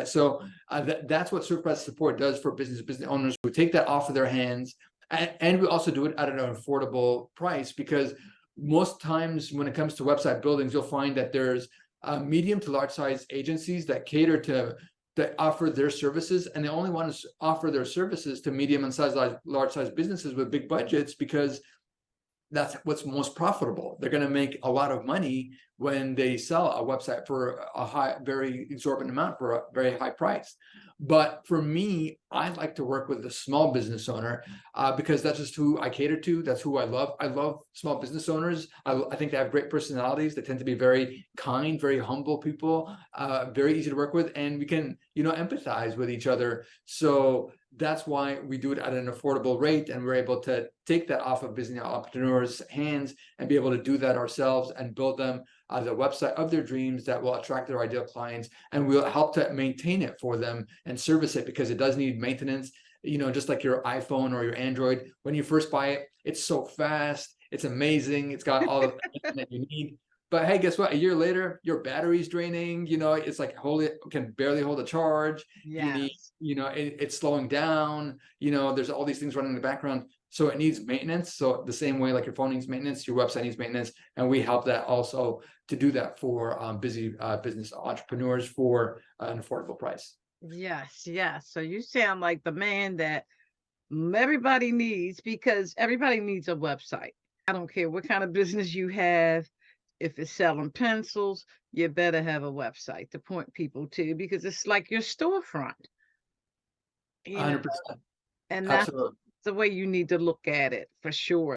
So that's what Surplus Support does for business owners. We take that off of their hands, and we also do it at an affordable price, because most times when it comes to website buildings, you'll find that there's medium to large size agencies that cater to that offer their services, and they only want to offer their services to medium and large size businesses with big budgets, because that's what's most profitable. They're going to make a lot of money when they sell a website for a very exorbitant amount for a very high price. But for me, I like to work with the small business owner because that's just who I cater to. That's who I love. I love small business owners. I think they have great personalities. They tend to be very kind, very humble people, very easy to work with, and we can, empathize with each other. So that's why we do it at an affordable rate, and we're able to take that off of business entrepreneurs' hands and be able to do that ourselves and build them the website of their dreams that will attract their ideal clients, and we'll help to maintain it for them and service it, because it does need maintenance. Just like your iPhone or your Android, when you first buy it, it's so fast, it's amazing, it's got all of the that you need. But hey, guess what? A year later, your battery's draining. It's like can barely hold a charge. You need, Yes. it's slowing down. There's all these things running in the background, so it needs maintenance. So the same way, like your phone needs maintenance, your website needs maintenance, and we help that also to do that for busy business entrepreneurs for an affordable price. Yes, yes. So you sound like the man that everybody needs, because everybody needs a website. I don't care what kind of business you have. If it's selling pencils, you better have a website to point people to, because it's like your storefront, you know, 100%. and that's Absolutely. the way you need to look at it for sure.